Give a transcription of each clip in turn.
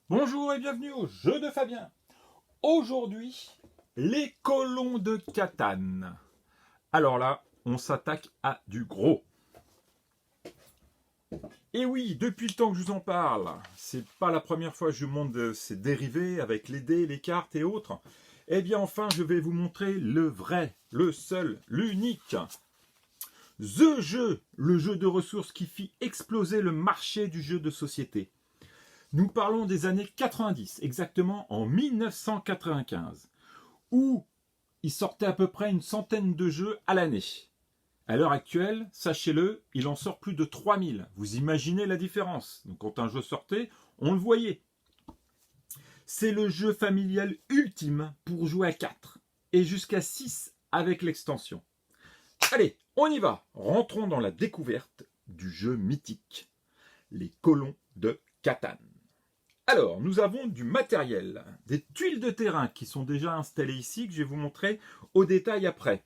Bonjour et bienvenue au jeu de Fabien. Aujourd'hui, les colons de Catane. Alors là, on s'attaque à du gros. Et oui, depuis le temps que je vous en parle, c'est pas la première fois que je vous montre ces dérivés avec les dés, les cartes et autres. Eh bien enfin, je vais vous montrer le vrai, le seul, l'unique. The Jeu, le jeu de ressources qui fit exploser le marché du jeu de société. Nous parlons des années 90, exactement en 1995, où il sortait à peu près une centaine de jeux à l'année. À l'heure actuelle, sachez-le, il en sort plus de 3000. Vous imaginez la différence. Donc quand un jeu sortait, on le voyait. C'est le jeu familial ultime pour jouer à 4 et jusqu'à 6 avec l'extension. Allez, on y va. Rentrons dans la découverte du jeu mythique, les colons de Catane. Alors, nous avons du matériel, des tuiles de terrain qui sont déjà installées ici, que je vais vous montrer au détail après.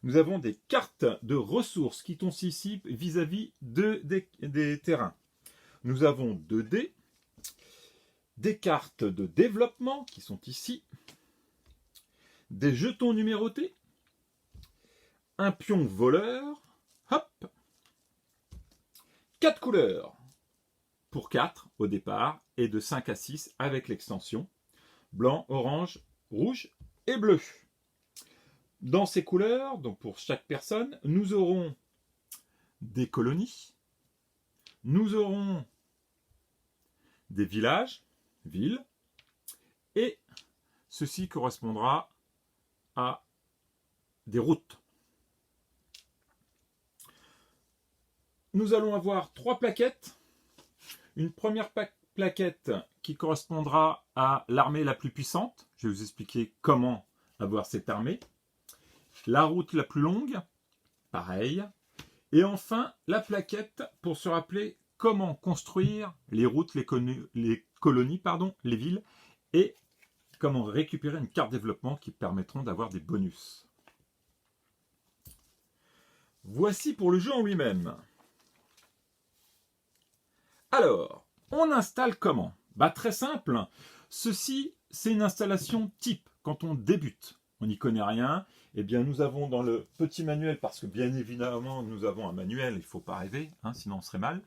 Nous avons des cartes de ressources qui sont ici vis-à-vis des terrains. Nous avons 2 dés, des cartes de développement qui sont ici, des jetons numérotés, un pion voleur, hop, 4 couleurs pour 4 au départ et de 5 à 6 avec l'extension, blanc, orange, rouge et bleu. Dans ces couleurs, donc pour chaque personne, nous aurons des colonies, nous aurons des villages, villes, et ceci correspondra à des routes. Nous allons avoir 3 plaquettes. Une première plaquette qui correspondra à l'armée la plus puissante. Je vais vous expliquer comment avoir cette armée. La route la plus longue, pareil. Et enfin, la plaquette pour se rappeler comment construire les routes, les colonies, les villes, et comment récupérer une carte développement qui permettront d'avoir des bonus. Voici pour le jeu en lui-même. Alors, on installe comment? Très simple. Ceci, c'est une installation type quand on débute. On n'y connaît rien. Eh bien, nous avons dans le petit manuel, parce que bien évidemment, nous avons un manuel, il ne faut pas rêver, sinon on serait mal,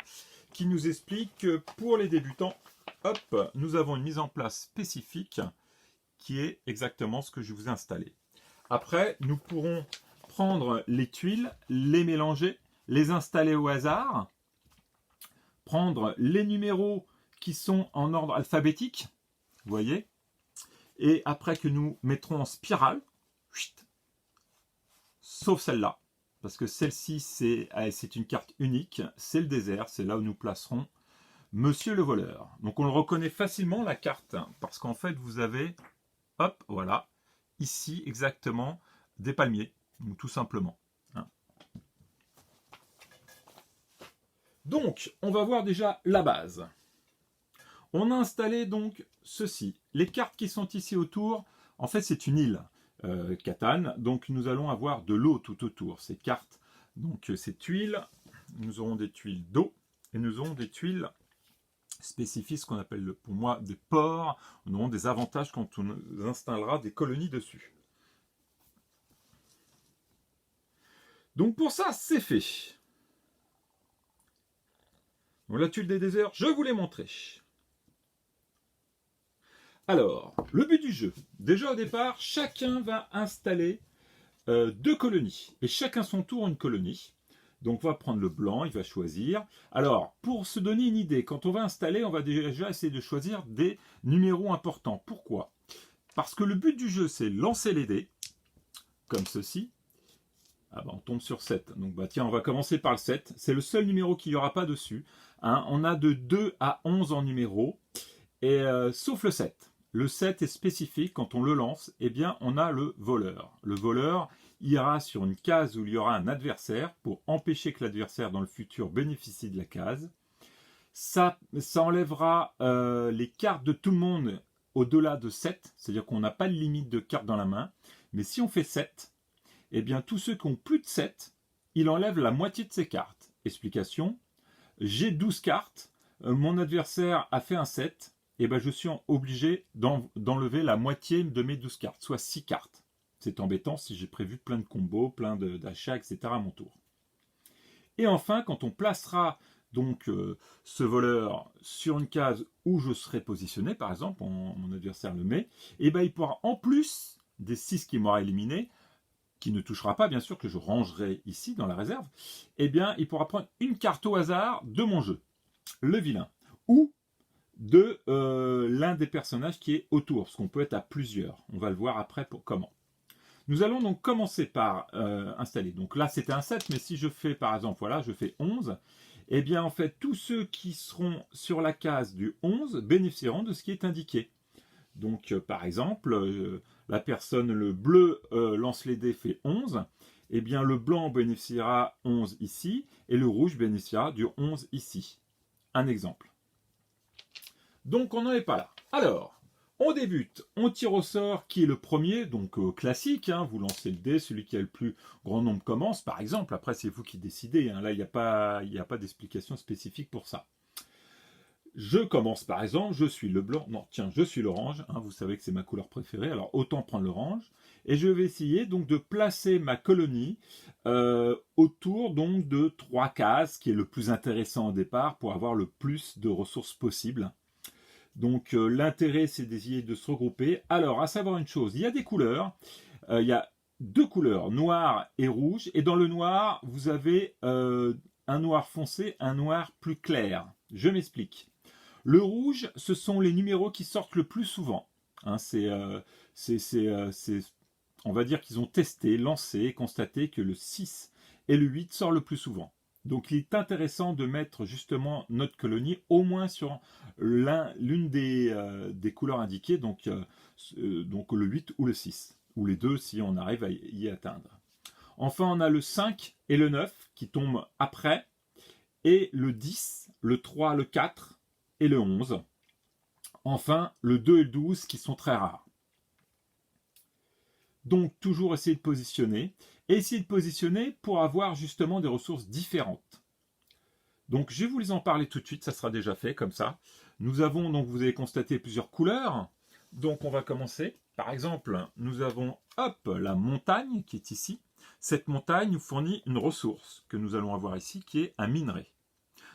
qui nous explique que pour les débutants, hop, nous avons une mise en place spécifique qui est exactement ce que je vous ai installé. Après, nous pourrons prendre les tuiles, les mélanger, les installer au hasard, prendre les numéros qui sont en ordre alphabétique, vous voyez, et après que nous mettrons en spirale, sauf celle-là, parce que celle-ci, c'est une carte unique, c'est le désert, c'est là où nous placerons Monsieur le voleur. Donc on le reconnaît facilement, la carte, parce qu'en fait, vous avez, hop, voilà, ici exactement, des palmiers, tout simplement. Donc, on va voir déjà la base. On a installé donc ceci. Les cartes qui sont ici autour, en fait c'est une île, Catane, donc nous allons avoir de l'eau tout autour. Ces cartes, donc ces tuiles, nous aurons des tuiles d'eau et nous aurons des tuiles spécifiques, ce qu'on appelle pour moi des ports. Nous aurons des avantages quand on installera des colonies dessus. Donc pour ça, c'est fait. Donc la tuile des déserts, je vous l'ai montré. Alors, le but du jeu. Déjà au départ, chacun va installer 2 colonies. Et chacun son tour une colonie. Donc on va prendre le blanc, il va choisir. Alors, pour se donner une idée, quand on va installer, on va déjà essayer de choisir des numéros importants. Pourquoi? Parce que le but du jeu, c'est lancer les dés, comme ceci. On tombe sur 7. Donc tiens, on va commencer par le 7. C'est le seul numéro qu'il n'y aura pas dessus. On a de 2 à 11 en numéro, et sauf le 7. Le 7 est spécifique, quand on le lance, eh bien on a le voleur. Le voleur ira sur une case où il y aura un adversaire pour empêcher que l'adversaire dans le futur bénéficie de la case. Ça enlèvera les cartes de tout le monde au-delà de 7, c'est-à-dire qu'on n'a pas de limite de cartes dans la main. Mais si on fait 7, eh bien tous ceux qui ont plus de 7, il enlève la moitié de ses cartes. Explication, j'ai 12 cartes, mon adversaire a fait un 7, eh ben, je suis obligé d'enlever la moitié de mes 12 cartes, soit 6 cartes. C'est embêtant si j'ai prévu plein de combos, plein d'achats, etc. à mon tour. Et enfin, quand on placera donc ce voleur sur une case où je serai positionné, par exemple, mon adversaire le met, et ben, il pourra, en plus des 6 qu'il m'aura éliminé, qui ne touchera pas, bien sûr, que je rangerai ici dans la réserve, eh bien, il pourra prendre une carte au hasard de mon jeu, le vilain, ou de l'un des personnages qui est autour, parce qu'on peut être à plusieurs. On va le voir après pour comment. Nous allons donc commencer par installer. Donc là, c'était un 7, mais si je fais, par exemple, voilà, je fais 11, eh bien, en fait, tous ceux qui seront sur la case du 11 bénéficieront de ce qui est indiqué. Donc, par exemple, la personne, le bleu lance les dés, fait 11. Eh bien, le blanc bénéficiera 11 ici, et le rouge bénéficiera du 11 ici. Un exemple. Donc, on n'en est pas là. Alors, on débute, on tire au sort qui est le premier, donc classique, hein, vous lancez le dé, celui qui a le plus grand nombre commence, par exemple. Après, c'est vous qui décidez, hein, là, il n'y a pas d'explication spécifique pour ça. Je commence par exemple, je suis le blanc, non tiens, je suis l'orange, hein, vous savez que c'est ma couleur préférée, alors autant prendre l'orange, et je vais essayer donc de placer ma colonie autour donc de 3 cases, qui est le plus intéressant au départ pour avoir le plus de ressources possibles. Donc l'intérêt c'est d'essayer de se regrouper. Alors à savoir une chose, il y a des couleurs, il y a 2 couleurs, noir et rouge, et dans le noir vous avez un noir foncé, un noir plus clair. Je m'explique. Le rouge, ce sont les numéros qui sortent le plus souvent. Hein, on va dire qu'ils ont testé, lancé, constaté que le 6 et le 8 sortent le plus souvent. Donc il est intéressant de mettre justement notre colonie au moins sur l'une des couleurs indiquées, donc le 8 ou le 6, ou les deux si on arrive à y atteindre. Enfin on a le 5 et le 9 qui tombent après, et le 10, le 3, le 4, et le 11. Enfin, le 2 et le 12 qui sont très rares. Donc, toujours essayer de positionner. Et essayer de positionner pour avoir justement des ressources différentes. Donc, je vais vous en parler tout de suite. Ça sera déjà fait comme ça. Nous avons, donc, vous avez constaté plusieurs couleurs. Donc, on va commencer. Par exemple, nous avons, hop, la montagne qui est ici. Cette montagne nous fournit une ressource que nous allons avoir ici qui est un minerai.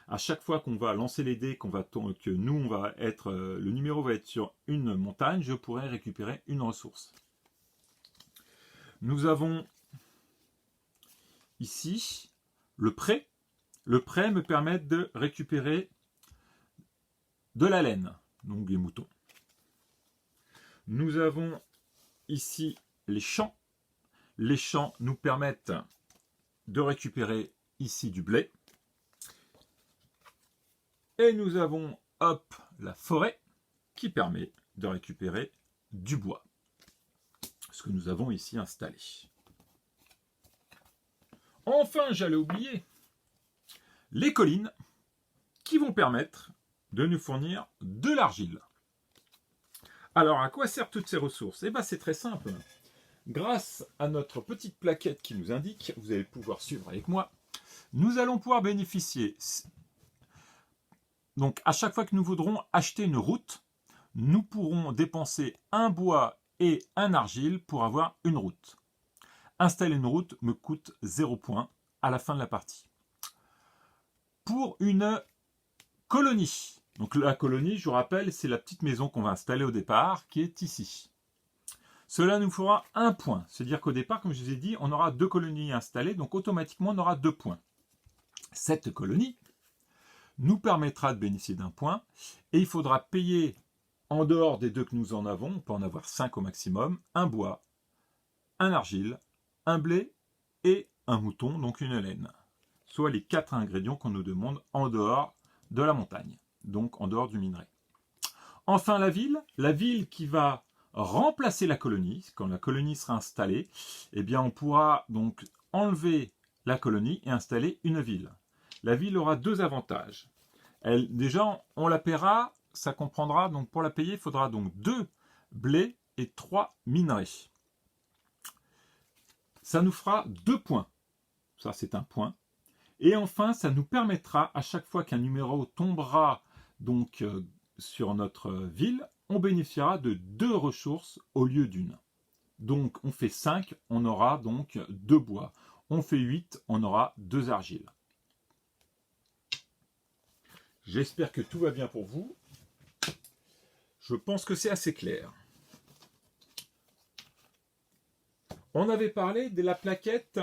À chaque fois qu'on va lancer les dés, que nous, on va être, le numéro va être sur une montagne, je pourrai récupérer une ressource. Nous avons ici le prêt. Le prêt me permet de récupérer de la laine, donc des moutons. Nous avons ici les champs. Les champs nous permettent de récupérer ici du blé. Et nous avons, hop, la forêt qui permet de récupérer du bois. Ce que nous avons ici installé. Enfin, j'allais oublier les collines qui vont permettre de nous fournir de l'argile. Alors, à quoi servent toutes ces ressources? Eh bien, c'est très simple. Grâce à notre petite plaquette qui nous indique, vous allez pouvoir suivre avec moi, nous allons pouvoir bénéficier. Donc, à chaque fois que nous voudrons acheter une route, nous pourrons dépenser un bois et un argile pour avoir une route. Installer une route me coûte 0 points à la fin de la partie. Pour une colonie, donc la colonie, je vous rappelle, c'est la petite maison qu'on va installer au départ, qui est ici. Cela nous fera 1 point. C'est-à-dire qu'au départ, comme je vous ai dit, on aura 2 colonies installées, donc automatiquement on aura 2 points. Cette colonie nous permettra de bénéficier d'un point, et il faudra payer, en dehors des 2 que nous en avons, on peut en avoir 5 au maximum, un bois, un argile, un blé et un mouton, donc une laine. Soit les 4 ingrédients qu'on nous demande en dehors de la montagne, donc en dehors du minerai. Enfin la ville qui va remplacer la colonie, quand la colonie sera installée, eh bien on pourra donc enlever la colonie et installer une ville. La ville aura 2 avantages. Déjà, on la paiera, ça comprendra, donc pour la payer, il faudra donc 2 blés et 3 minerais. Ça nous fera 2 points. Ça, c'est un point. Et enfin, ça nous permettra, à chaque fois qu'un numéro tombera donc sur notre ville, on bénéficiera de 2 ressources au lieu d'une. Donc on fait 5, on aura donc 2 bois. On fait 8, on aura 2 argiles. J'espère que tout va bien pour vous. Je pense que c'est assez clair. On avait parlé de la plaquette,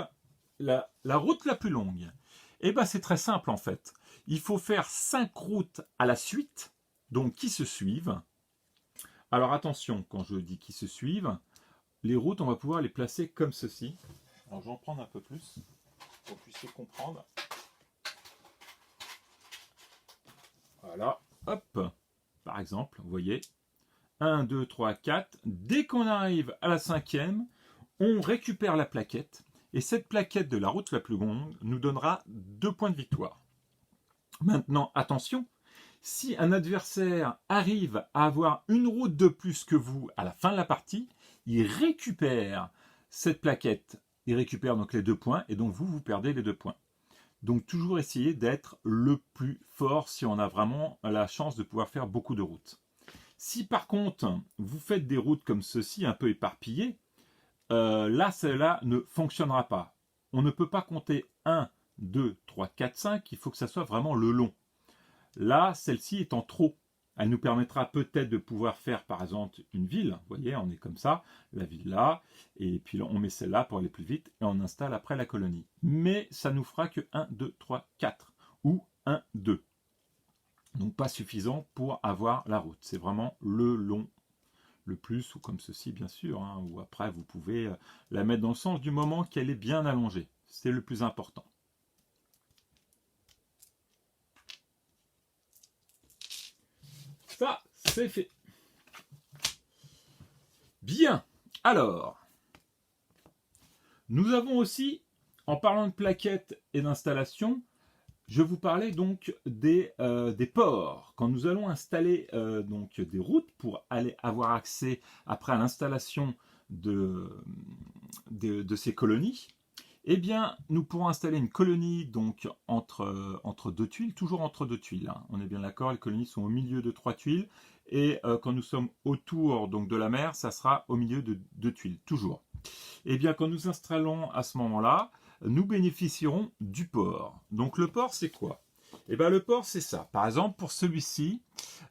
la route la plus longue. Eh bien c'est très simple en fait. Il faut faire 5 routes à la suite, donc qui se suivent. Alors attention, quand je dis qui se suivent, les routes, on va pouvoir les placer comme ceci. Alors je vais en prendre un peu plus pour que vous puissiez comprendre. Voilà, hop. Par exemple, vous voyez, 1, 2, 3, 4. Dès qu'on arrive à la 5e, on récupère la plaquette. Et cette plaquette de la route la plus longue nous donnera 2 points de victoire. Maintenant, attention, si un adversaire arrive à avoir une route de plus que vous à la fin de la partie, il récupère cette plaquette. Il récupère donc les 2 points et donc vous perdez les 2 points. Donc toujours essayer d'être le plus fort si on a vraiment la chance de pouvoir faire beaucoup de routes. Si par contre vous faites des routes comme ceci, un peu éparpillées, là celle-là ne fonctionnera pas. On ne peut pas compter 1, 2, 3, 4, 5, il faut que ça soit vraiment le long. Là, celle-ci est en trop. Elle nous permettra peut-être de pouvoir faire par exemple une ville. Vous voyez, on est comme ça, la ville là, et puis on met celle-là pour aller plus vite, et on installe après la colonie. Mais ça nous fera que 1, 2, 3, 4, ou 1, 2. Donc pas suffisant pour avoir la route. C'est vraiment le long, le plus, ou comme ceci bien sûr, hein, ou après vous pouvez la mettre dans le sens du moment qu'elle est bien allongée. C'est le plus important. Ça, c'est fait. Bien. Alors, nous avons aussi, en parlant de plaquettes et d'installation, je vous parlais donc des ports. Quand nous allons installer donc des routes pour aller avoir accès après à l'installation de ces colonies, eh bien, nous pourrons installer une colonie donc entre 2 tuiles, toujours entre 2 tuiles. Hein. On est bien d'accord, les colonies sont au milieu de 3 tuiles. Et quand nous sommes autour donc, de la mer, ça sera au milieu de 2 tuiles, toujours. Eh bien, quand nous installons à ce moment-là, nous bénéficierons du port. Donc le port, c'est quoi? Eh bien, le port, c'est ça. Par exemple, pour celui-ci,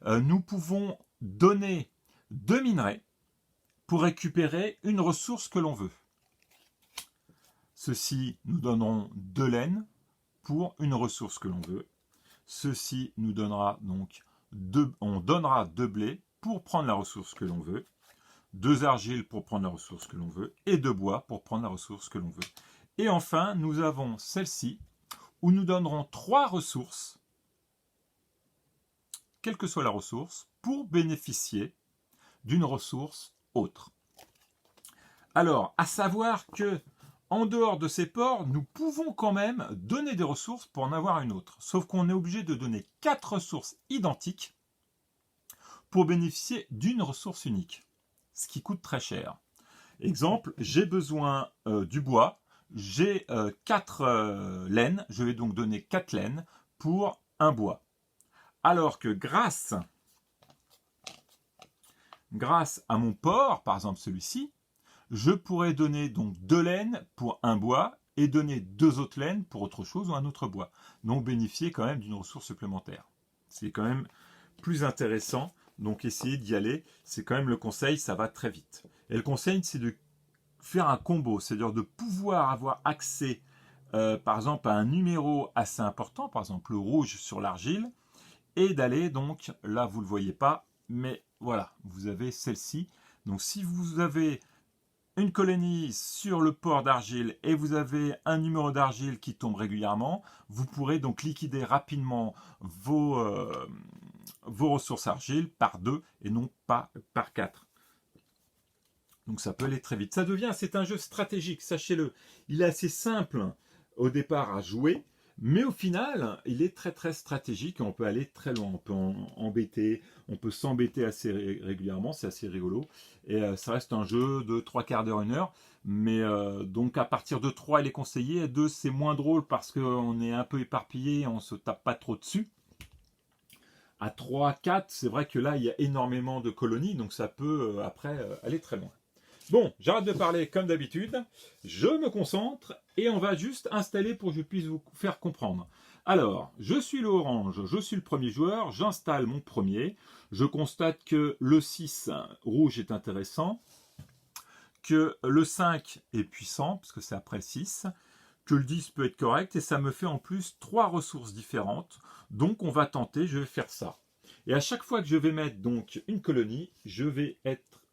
nous pouvons donner 2 minerais pour récupérer une ressource que l'on veut. Ceci nous donneront 2 laines pour une ressource que l'on veut. Ceci nous donnera donc on donnera 2 blés pour prendre la ressource que l'on veut, 2 argiles pour prendre la ressource que l'on veut, et 2 bois pour prendre la ressource que l'on veut. Et enfin, nous avons celle-ci, où nous donnerons 3 ressources, quelle que soit la ressource, pour bénéficier d'une ressource autre. Alors, à savoir que en dehors de ces ports, nous pouvons quand même donner des ressources pour en avoir une autre. Sauf qu'on est obligé de donner 4 ressources identiques pour bénéficier d'une ressource unique, ce qui coûte très cher. Exemple, j'ai besoin du bois, j'ai 4 laines, je vais donc donner 4 laines pour un bois. Alors que grâce à mon port, par exemple celui-ci, je pourrais donner donc 2 laines pour un bois et donner 2 autres laines pour autre chose ou un autre bois. Donc bénéficier quand même d'une ressource supplémentaire. C'est quand même plus intéressant. Donc essayez d'y aller. C'est quand même le conseil, ça va très vite. Et le conseil, c'est de faire un combo, c'est-à-dire de pouvoir avoir accès, par exemple, à un numéro assez important, par exemple le rouge sur l'argile, et d'aller donc, là vous ne le voyez pas, mais voilà, vous avez celle-ci. Donc si vous avez une colonie sur le port d'argile et vous avez un numéro d'argile qui tombe régulièrement, vous pourrez donc liquider rapidement vos ressources argile par 2 et non pas par 4. Donc ça peut aller très vite. C'est un jeu stratégique, sachez-le. Il est assez simple au départ à jouer, mais au final, il est très très stratégique et on peut aller très loin. On peut on peut s'embêter assez régulièrement, c'est assez rigolo. Et ça reste un jeu de 3 quarts d'heure, 1 heure. Mais donc à partir de 3, il est conseillé. 2, c'est moins drôle parce qu'on est un peu éparpillé, on ne se tape pas trop dessus. À 3, 4, c'est vrai que là, il y a énormément de colonies, donc ça peut après aller très loin. Bon, j'arrête de parler comme d'habitude, je me concentre et on va juste installer pour que je puisse vous faire comprendre. Alors, je suis le orange, je suis le premier joueur, j'installe mon premier, je constate que le 6 rouge est intéressant, que le 5 est puissant, parce que c'est après le 6, que le 10 peut être correct, et ça me fait en plus 3 ressources différentes, donc on va tenter, je vais faire ça. Et à chaque fois que je vais mettre donc une colonie, je vais être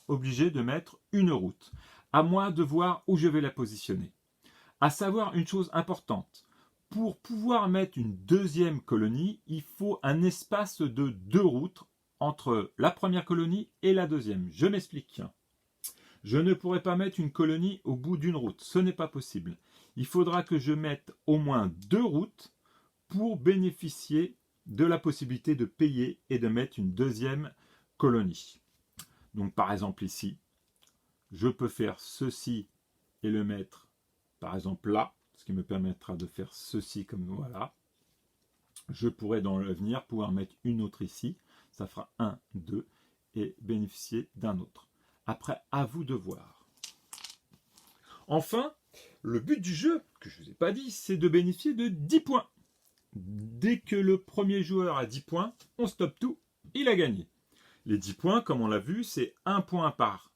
obligé de mettre une route, à moi de voir où je vais la positionner. À savoir une chose importante, pour pouvoir mettre une deuxième colonie, il faut un espace de 2 routes entre la première colonie et la deuxième. Je m'explique. Je ne pourrai pas mettre une colonie au bout d'une route, ce n'est pas possible. Il faudra que je mette au moins 2 routes pour bénéficier de la possibilité de payer et de mettre une deuxième colonie. Donc par exemple ici, je peux faire ceci et le mettre par exemple là, ce qui me permettra de faire ceci comme voilà. Je pourrais dans l'avenir pouvoir mettre une autre ici, ça fera 1, 2 et bénéficier d'un autre. Après, à vous de voir. Enfin, le but du jeu, que je ne vous ai pas dit, c'est de bénéficier de 10 points. Dès que le premier joueur a 10 points, on stoppe tout, il a gagné. Les 10 points, comme on l'a vu, c'est 1 point par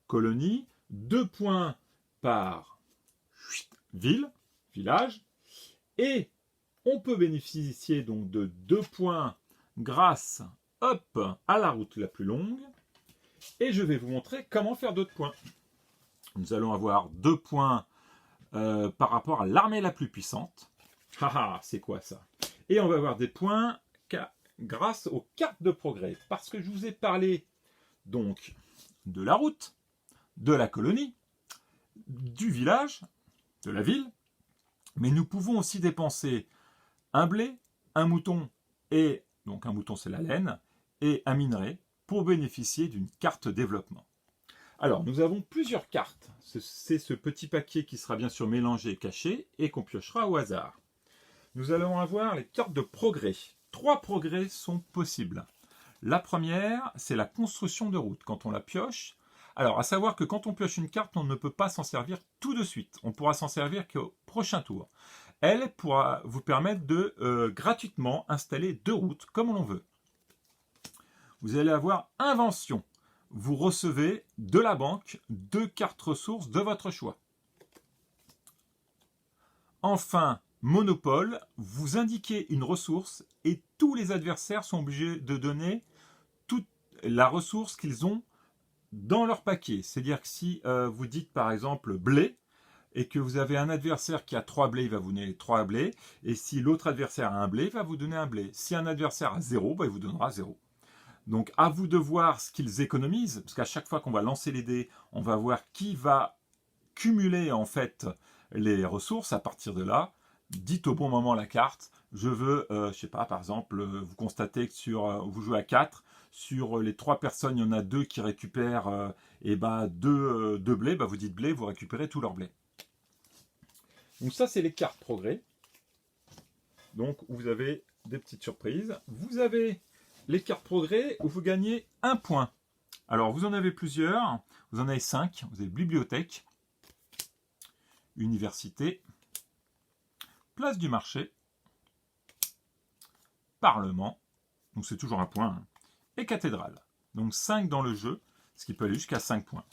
colonie, 2 points par ville, village, et on peut bénéficier donc de 2 points grâce à la route la plus longue, et je vais vous montrer comment faire d'autres points. Nous allons avoir 2 points par rapport à l'armée la plus puissante. Haha, c'est quoi ça? Et on va avoir des points grâce aux cartes de progrès. Parce que je vous ai parlé donc de la route, de la colonie, du village, de la ville. Mais nous pouvons aussi dépenser un blé, un mouton, et donc un mouton c'est la laine, et un minerai pour bénéficier d'une carte développement. Alors, nous avons plusieurs cartes. C'est ce petit paquet qui sera bien sûr mélangé et caché et qu'on piochera au hasard. Nous allons avoir les cartes de progrès. 3 progrès sont possibles. La première, c'est la construction de route. Quand on la pioche, alors à savoir que quand on pioche une carte, on ne peut pas s'en servir tout de suite. On pourra s'en servir qu'au prochain tour. Elle pourra vous permettre de gratuitement installer 2 routes comme l'on veut. Vous allez avoir invention. Vous recevez de la banque 2 cartes ressources de votre choix. Enfin, monopole, vous indiquez une ressource et tous les adversaires sont obligés de donner toute la ressource qu'ils ont dans leur paquet. C'est-à-dire que si vous dites par exemple blé, et que vous avez un adversaire qui a 3 blés, il va vous donner 3 blés, et si l'autre adversaire a un blé, il va vous donner un blé. Si un adversaire a 0, il vous donnera 0. Donc à vous de voir ce qu'ils économisent, parce qu'à chaque fois qu'on va lancer les dés, on va voir qui va cumuler en fait les ressources. À partir de là, dites au bon moment la carte. Je veux, je sais pas, par exemple, vous constatez que vous jouez à 4, sur les 3 personnes, il y en a 2 qui récupèrent 2 blés, vous dites blé, vous récupérez tout leur blé. Donc ça, c'est les cartes progrès. Donc vous avez des petites surprises. Vous avez les cartes progrès où vous gagnez 1 point. Alors vous en avez plusieurs, vous en avez 5. Vous avez bibliothèque, université, place du marché, parlement, donc c'est toujours 1 point, hein, et cathédrale. Donc 5 dans le jeu, ce qui peut aller jusqu'à 5 points.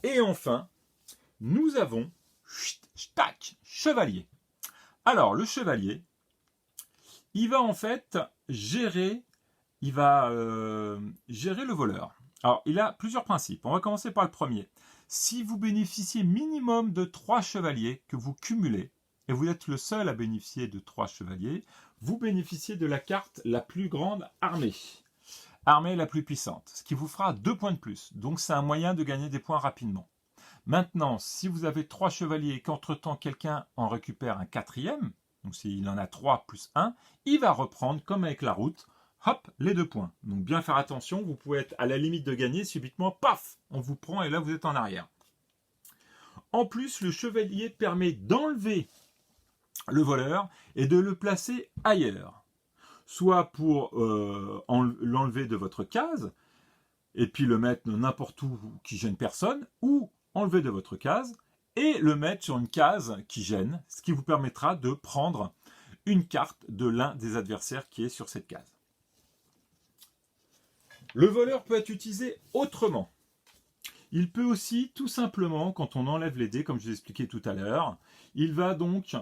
Et enfin, nous avons chevalier. Alors le chevalier, il va en fait gérer le voleur. Alors il a plusieurs principes. On va commencer par le premier. Si vous bénéficiez minimum de 3 chevaliers que vous cumulez, et vous êtes le seul à bénéficier de 3 chevaliers, vous bénéficiez de la carte la plus grande armée. Armée la plus puissante, ce qui vous fera 2 points de plus. Donc c'est un moyen de gagner des points rapidement. Maintenant, si vous avez 3 chevaliers et qu'entre-temps quelqu'un en récupère un 4e, donc s'il en a 3 plus 1, il va reprendre, comme avec la route, hop, les 2 points. Donc bien faire attention, vous pouvez être à la limite de gagner, subitement, paf, on vous prend et là vous êtes en arrière. En plus, le chevalier permet d'enlever le voleur et de le placer ailleurs. soit pour l'enlever de votre case, et puis le mettre n'importe où qui gêne personne, ou enlever de votre case, et le mettre sur une case qui gêne, ce qui vous permettra de prendre une carte de l'un des adversaires qui est sur cette case. Le voleur peut être utilisé autrement. Il peut aussi, tout simplement, quand on enlève les dés, comme je l'ai expliqué tout à l'heure, il va donc,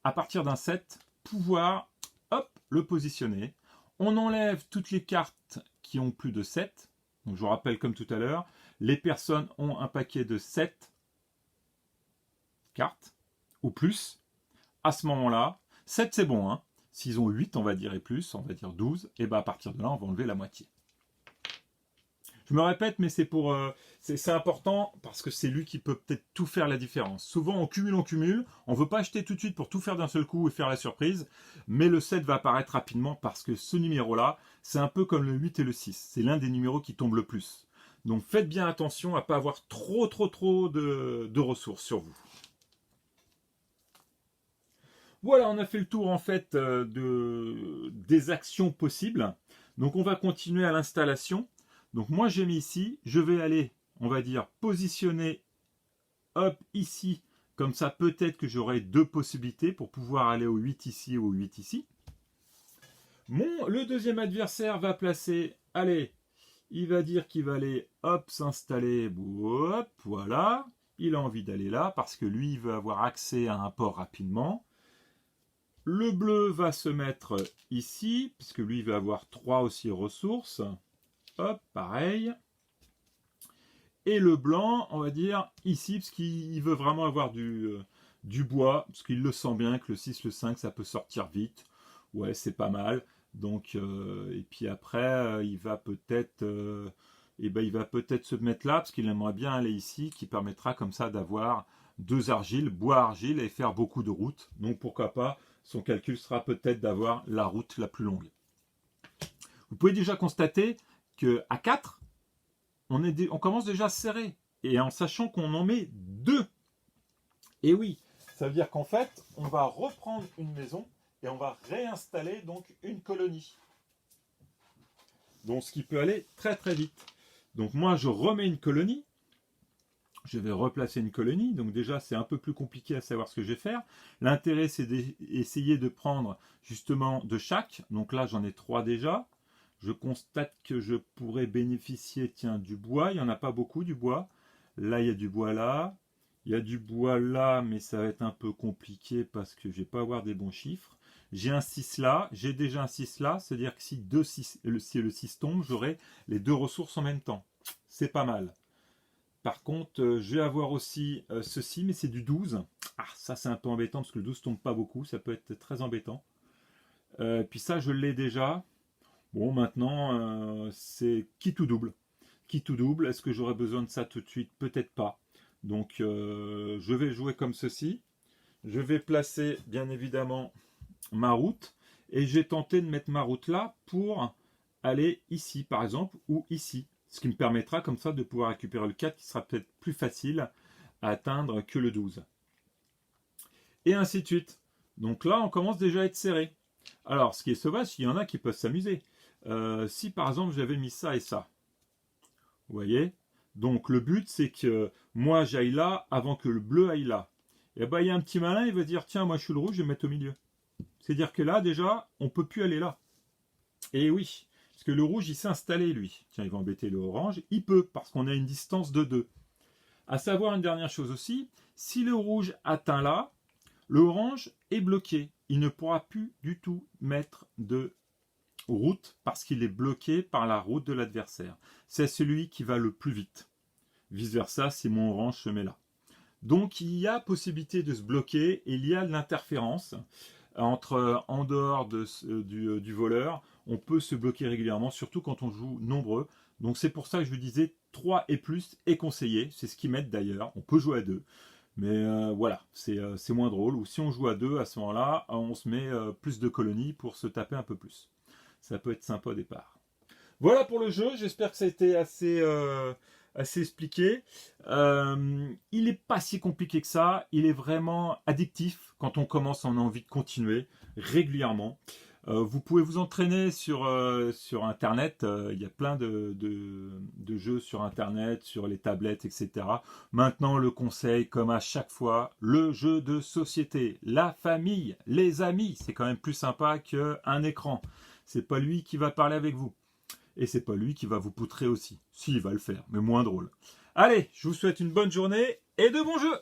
à partir d'un 7, pouvoir, hop, le positionner. On enlève toutes les cartes qui ont plus de 7. Donc je vous rappelle, comme tout à l'heure, les personnes ont un paquet de 7 cartes, ou plus. À ce moment-là, 7 c'est bon, hein. S'ils ont 8, on va dire, et plus, on va dire 12, et bien à partir de là, on va enlever la moitié. Je me répète, mais c'est important parce que c'est lui qui peut peut-être tout faire la différence. Souvent, on cumule, on ne veut pas acheter tout de suite pour tout faire d'un seul coup et faire la surprise, mais le 7 va apparaître rapidement parce que ce numéro-là, c'est un peu comme le 8 et le 6. C'est l'un des numéros qui tombe le plus. Donc faites bien attention à ne pas avoir trop de ressources sur vous. Voilà, on a fait le tour en fait des actions possibles. Donc on va continuer à l'installation. Donc moi j'ai mis ici, je vais aller, on va dire, positionner hop ici. Comme ça peut-être que j'aurai deux possibilités pour pouvoir aller au 8 ici ou au 8 ici. Le deuxième adversaire va placer, allez, il va dire qu'il va aller hop s'installer, hop, voilà. Il a envie d'aller là parce que lui il veut avoir accès à un port rapidement. Le bleu va se mettre ici, puisque lui il va avoir 3 aussi ressources. Hop, pareil. Et le blanc, on va dire ici, parce qu'il veut vraiment avoir du bois, parce qu'il le sent bien que le 6, le 5, ça peut sortir vite. Ouais, c'est pas mal. Donc, et puis après, il va peut-être se mettre là, parce qu'il aimerait bien aller ici, qui permettra comme ça d'avoir 2 argiles, bois argile, et faire beaucoup de routes. Donc pourquoi pas, son calcul sera peut-être d'avoir la route la plus longue. Vous pouvez déjà constater qu'à 4, on commence déjà à se serrer. Et en sachant qu'on en met 2. Et oui, ça veut dire qu'en fait, on va reprendre une maison et on va réinstaller donc une colonie. Donc ce qui peut aller très très vite. Donc moi, je remets une colonie. Je vais replacer une colonie, donc déjà c'est un peu plus compliqué à savoir ce que je vais faire. L'intérêt c'est d'essayer de prendre justement de chaque, donc là j'en ai 3 déjà. Je constate que je pourrais bénéficier, tiens, du bois, il n'y en a pas beaucoup du bois. Là il y a du bois là, il y a du bois là, mais ça va être un peu compliqué parce que je ne vais pas avoir des bons chiffres. J'ai un 6 là, j'ai déjà un 6 là, c'est-à-dire que si le 6 tombe, j'aurai les 2 ressources en même temps. C'est pas mal. Par contre, je vais avoir aussi ceci, mais c'est du 12. Ah, ça c'est un peu embêtant parce que le 12 tombe pas beaucoup, ça peut être très embêtant. Puis ça, je l'ai déjà. Bon, maintenant, c'est qui tout double. Qui tout double, est-ce que j'aurais besoin de ça tout de suite? Peut-être pas. Donc, je vais jouer comme ceci. Je vais placer, bien évidemment, ma route. Et j'ai tenté de mettre ma route là pour aller ici, par exemple, ou ici. Ce qui me permettra comme ça de pouvoir récupérer le 4 qui sera peut-être plus facile à atteindre que le 12. Et ainsi de suite. Donc là, on commence déjà à être serré. Alors, ce qui est sauvage, il y en a qui peuvent s'amuser. Si par exemple, j'avais mis ça et ça. Vous voyez? Donc le but, c'est que moi, j'aille là avant que le bleu aille là. Et bien, il y a un petit malin, il va dire, tiens, moi, je suis le rouge, je vais me mettre au milieu. C'est-à-dire que là, déjà, on ne peut plus aller là. Et oui. Parce que le rouge, il s'est installé, lui. Tiens, il va embêter le orange. Il peut, parce qu'on a une distance de 2. À savoir une dernière chose aussi, si le rouge atteint là, le orange est bloqué. Il ne pourra plus du tout mettre de route parce qu'il est bloqué par la route de l'adversaire. C'est celui qui va le plus vite. Vice versa, si mon orange se met là. Donc, il y a possibilité de se bloquer et il y a de l'interférence entre en dehors du voleur. On peut se bloquer régulièrement, surtout quand on joue nombreux. Donc c'est pour ça que je vous disais 3 et plus est conseillé. C'est ce qu'ils mettent d'ailleurs. On peut jouer à 2. Mais voilà, c'est moins drôle. Ou si on joue à 2, à ce moment-là, on se met plus de colonies pour se taper un peu plus. Ça peut être sympa au départ. Voilà pour le jeu. J'espère que ça a été assez expliqué. Il n'est pas si compliqué que ça. Il est vraiment addictif. Quand on commence, on a envie de continuer régulièrement. Vous pouvez vous entraîner sur Internet. Il y a plein de jeux sur Internet, sur les tablettes, etc. Maintenant, le conseil, comme à chaque fois, le jeu de société, la famille, les amis. C'est quand même plus sympa qu'un écran. C'est pas lui qui va parler avec vous. Et c'est pas lui qui va vous poutrer aussi. Si, il va le faire, mais moins drôle. Allez, je vous souhaite une bonne journée et de bons jeux!